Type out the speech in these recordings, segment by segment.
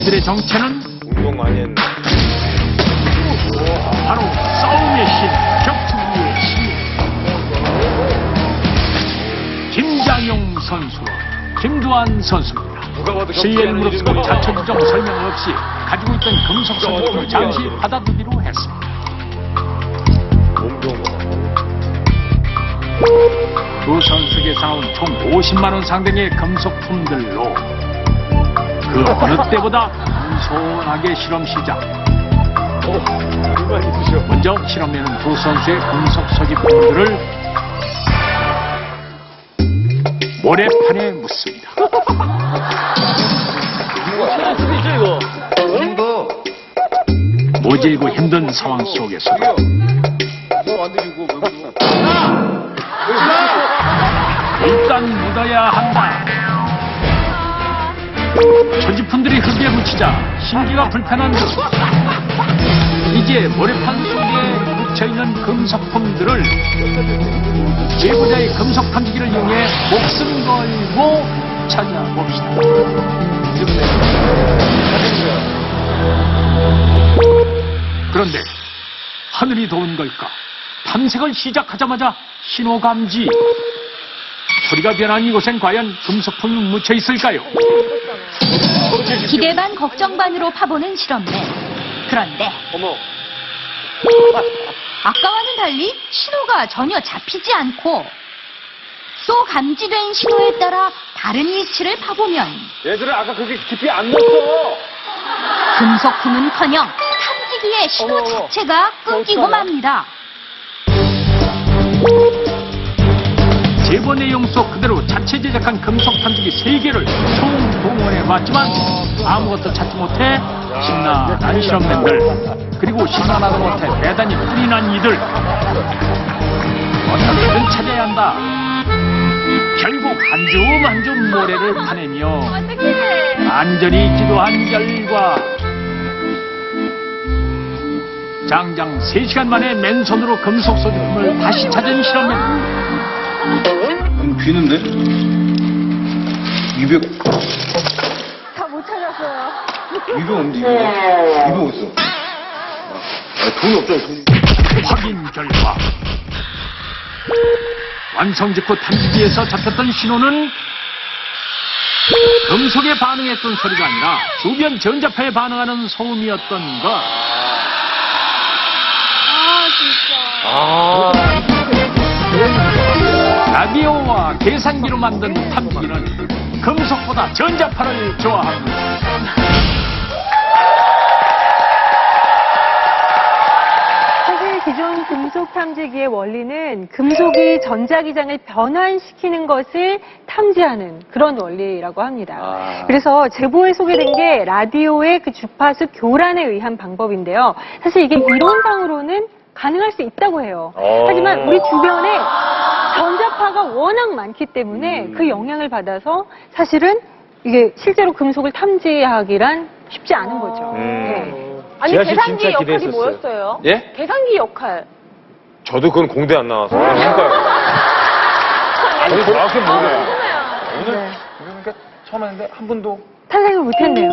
그들의 정체는 운동 많이 했네. 바로 싸움의 신, 격투기의 신. 김장용 선수와 김두한 선수입니다. 누가 봐도 실례를 무릅쓰고 자초지종 설명 없이 가지고 있던 금속 선수를 잠시 받아두기로 했습니다. 몸 좋은 거. 두 선수에게 사온 총 50만 원 상당의 금속품들로 그 어느 때보다 겸손하게 실험 시작. 얼마 있으셔? 먼저 실험에는 두 선수의 금속 소지품들을 모래판에 묻습니다. 누가 수도 있죠 이거? 이거 모질고 힘든 상황 속에서 뭐안 드리고 일단 묻어야 한다. 소지품들이 흙에 묻히자 신기가 불편한 듯 이제 모래판 속에 묻혀있는 금속품들을 제보자의 금속 탐지기를 이용해 목숨 걸고 찾아봅시다. 그런데 하늘이 도운 걸까? 탐색을 시작하자마자 신호감지. 소리가 변한 이곳엔 과연 금속품이 묻혀 있을까요? 기대 반 걱정 반으로 파보는 실험맨. 그런데 어머. 아까와는 달리 신호가 전혀 잡히지 않고 또 감지된 신호에 따라 다른 위치를 파보면 얘들은 아까 그렇게 깊이 안 넣었어. 금속품은커녕 탐지기의 신호 자체가 끊기고 맙니다. 제보 내용 속 그대로 자체 제작한 금속 탐지기 3개를 총동원해 봤지만 아무것도 찾지 못해 신나는 실험맨들 그리고 신나나도 못해 대단히 뿔이 난 이들 어떻게든 찾아야 한다. 결국 한 줌 한 줌 모래를 파내며 안전히 기도한 결과 장장 3시간 만에 맨손으로 금속 소지품을 다시 찾은 실험맨. 비는데? 200. 다 못 찾았어요. 200 없는데, 200 어딨어? 돈이 없잖아, 돈이. 확인 결과 완성 직후 탐지기에서 잡혔던 신호는 금속에 반응했던 소리가 아니라 주변 전자파에 반응하는 소음이었던 것. 아, 진짜. 라디오와 계산기로 만든 탐지기는 금속보다 전자파를 좋아합니다. 사실 기존 금속 탐지기의 원리는 금속이 전자기장을 변환시키는 것을 탐지하는 그런 원리라고 합니다. 그래서 제보에 소개된 게 라디오의 그 주파수 교란에 의한 방법인데요. 사실 이게 이론상으로는 가능할 수 있다고 해요. 하지만 우리 주변에 전자파가 워낙 많기 때문에 그 영향을 받아서 사실은 이게 실제로 금속을 탐지하기란 쉽지 않은 거죠. 네. 아니, 지하실 계산기 진짜 역할이 기대했었어요. 뭐였어요? 예? 계산기 역할. 저도 그건 공대 안 나와서. 그러니까요. 저도 정확히 모르겠어요. 오늘 그러니까 처음 했는데 한 분도 탄생을 못했네요.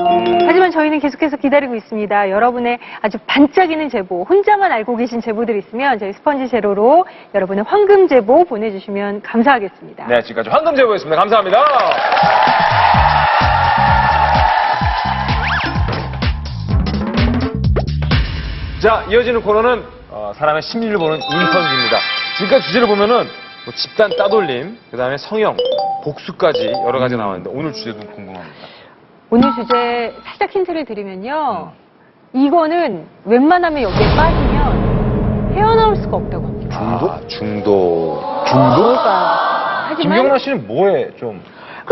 하지만 저희는 계속해서 기다리고 있습니다. 여러분의 아주 반짝이는 제보, 혼자만 알고 계신 제보들이 있으면 저희 스펀지 제로로 여러분의 황금 제보 보내주시면 감사하겠습니다. 네, 지금까지 황금 제보였습니다. 감사합니다. 자, 이어지는 코너는 사람의 심리를 보는 인턴입니다. 지금까지 주제를 보면은 뭐 집단 따돌림, 그 다음에 성형, 복수까지 여러 가지 나왔는데 오늘 주제도 궁금합니다. 오늘 주제 살짝 힌트를 드리면요. 이거는 웬만하면 여기에 빠지면 헤어나올 수가 없다고 합니다. 중독. 뭘까요? 하지만 김경란 씨는 뭐에 좀.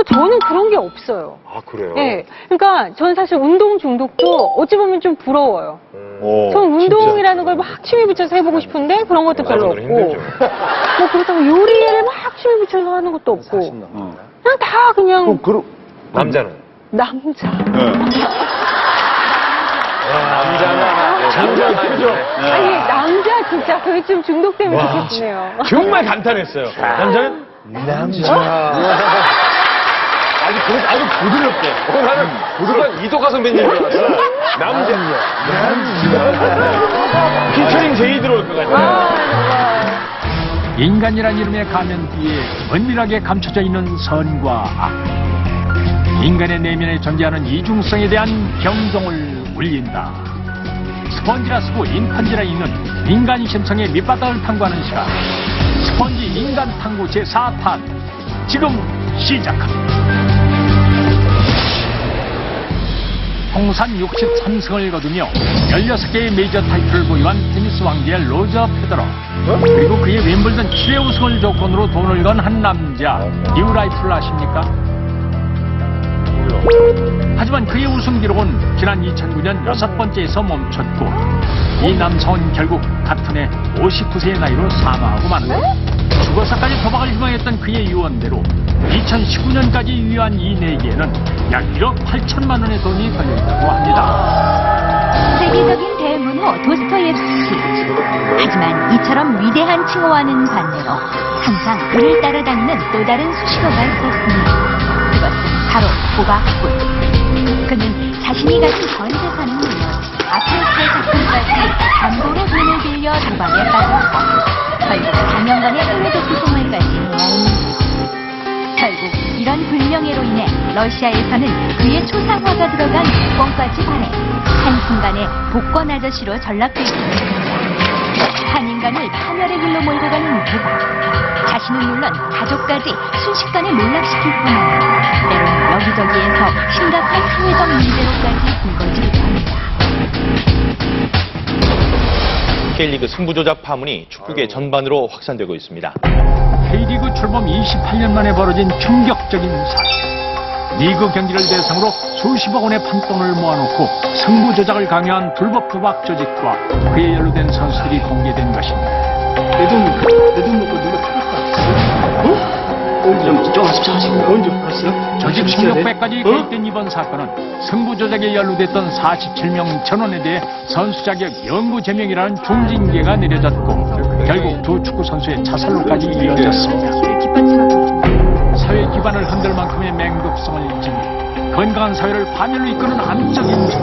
저는 그런 게 없어요. 아, 그래요? 네. 그러니까 저는 사실 운동 중독도 어찌 보면 좀 부러워요. 전 운동이라는 걸 막 취미 붙여서 해보고 싶은데 그런 것도 별로 없고 힘들죠. 뭐 그렇다고 요리를 막 취미 붙여서 하는 것도 없고 그냥 다 그냥 남자는? 남자. 남자는 그죠? 아니 남자 진짜 그게 좀 중독되면 좋겠네요. 정말 감탄했어요. 남자는? 남자. 아주 그래서 아주 부드럽게. 나는 부드러운 이도가 선배님 줄 알았어. 남자. 피처링 제이 들어올 것 같아. 인간이란 이름의 가면 뒤에 은밀하게 감춰져 있는 선과 악. 인간의 내면에 존재하는 이중성에 대한 경종을 울린다. 스펀지라 쓰고 인펀지라 읽는 인간 심성의 밑바닥을 탐구하는 시간. 스펀지 인간 탐구 제4탄 지금 시작합니다. 통산 63승을 거두며 16개의 메이저 타이틀을 보유한 테니스 왕자의 로저 페더러. 그리고 그의 윈블던 7회 우승을 조건으로 돈을 건 한 남자, 뉴라이프를 아십니까? 하지만 그의 우승 기록은 지난 2009년 6번째에서 멈췄고 이 남성은 결국 같은 해 59세의 나이로 사망하고 마는데 죽어서까지 도박을 희망했던 그의 유언대로 2019년까지 유효한 이 내기에는 약 1억 8천만 원의 돈이 걸려있다고 합니다. 세계적인 대문호 도스토옙스키. 하지만 이처럼 위대한 칭호와는 반대로 항상 그를 따라다니는 또 다른 수식어가 있었습니다. 그것은 바로 도박꾼. 그는 자신이 가진 전 재산은 물론 아틀스의 작품까지 담보로 돈을 빌려 도박에 빠졌고 결국 4년간의 해외 도피생활까지 해야 합니다. 결국 이런 불명예로 인해 러시아에서는 그의 초상화가 들어간 복권까지 발행, 한순간에 복권 아저씨로 전락됐습니다. 한 인간을 파멸의 길로 몰고 가는 도박. 자신은 물론 가족까지 순식간에 몰락시킬 뿐 아니라 때로는 여기저기에서 심각한 사회적 문제로까지 불거지기도 합니다. K리그 승부조작 파문이 축구계 전반으로 확산되고 있습니다. K리그 출범 28년 만에 벌어진 충격적인 사실. 리그 경기를 대상으로 수십억 원의 판돈을 모아놓고 승부 조작을 강요한 불법 도박 조직과 그에 연루된 선수들이 공개된 것입니다. 내 돈 먹고 누가 팔았어? 어? 언제? 좀 집중하시고. 언제 팔았어요? 조직 폭력배까지 개입된 이번 사건은 승부 조작에 연루됐던 47명 전원에 대해 선수 자격 영구 제명이라는 중징계가 내려졌고 결국 두 축구 선수의 자살로까지 이어졌습니다. 사회 기반을 흔들 만큼의 맹독성을 지닌 건강한 사회를 파멸로 이끄는 암적인 존재.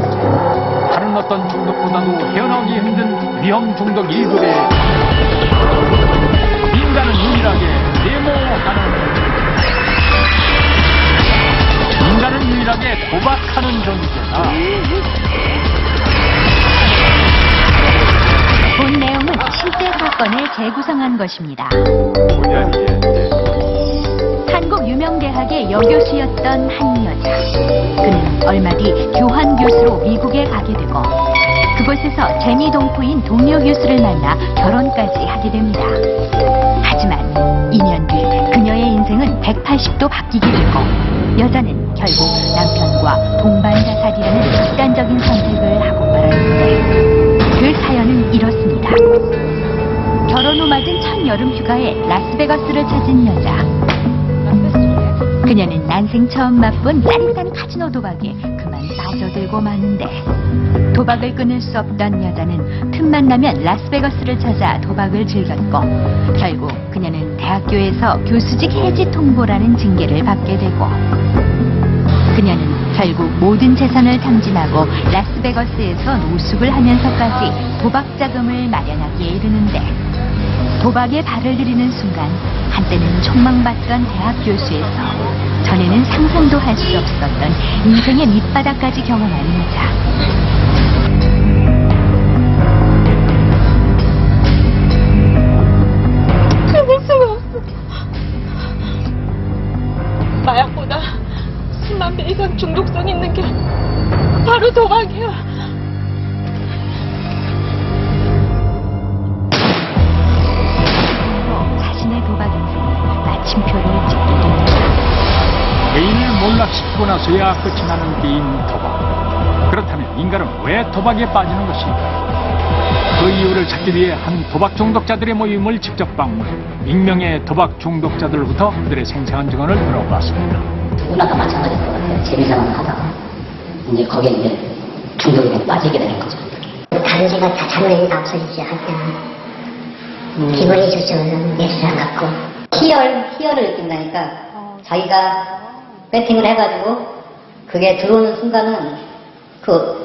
다른 어떤 중독보다도 헤어나오기 힘든 위험 중독 일부의 인간은 유일하게 데모하는 인간은 유일하게 도박하는 존재다. 본 내용은 실제 사건을 재구성한 것입니다. 한국 유명대학의 여교수였던 한 여자. 그는 얼마 뒤 교환 교수로 미국에 가게 되고 그곳에서 재미동포인 동료 교수를 만나 결혼까지 하게 됩니다. 하지만 2년 뒤 그녀의 인생은 180도 바뀌게 되고 여자는 결국 남편과 동반자살이라는 극단적인 선택을 하고 말았는데 그 사연은 이렇습니다. 결혼 후 맞은 첫 여름 휴가에 라스베가스를 찾은 여자. 그녀는 난생 처음 맛본 짜릿한 카지노 도박에 그만 빠져들고 마는데 도박을 끊을 수 없던 여자는 틈만 나면 라스베가스를 찾아 도박을 즐겼고 결국 그녀는 대학교에서 교수직 해지 통보라는 징계를 받게 되고 그녀는 결국 모든 재산을 탕진하고 라스베가스에서 노숙을 하면서까지 도박 자금을 마련하기에 이르는데 도박에 발을 들이는 순간 한때는 촉망받던 대학 교수에서 전에는 상상도 할 수 없었던 인생의 밑바닥까지 경험한 여자. 참을 수가 없어. 마약보다 10만 배 이상 중독성 있는 게 바로 도박이야. 자신의 도박 인생에 마침표를 찍게 됩니다. 개인을 몰락시키고 나서야 끝이 나는 게임 도박. 그렇다면 인간은 왜 도박에 빠지는 것일까? 그 이유를 찾기 위해 한 도박 중독자들의 모임을 직접 방문해 익명의 도박 중독자들로부터 그들의 생생한 증언을 들어봤습니다. 누구나가 마찬가지일 것 같아요. 재미삼아 하다가 이제 거기에 이제 중독이 돼 빠지게 되는 거죠. 단지가 다 장난이 다 없어지죠. 한때는 기분이 좋죠. 예술상 같고 희열을 느낀다니까 자기가 배팅을 해가지고 그게 들어오는 순간은 그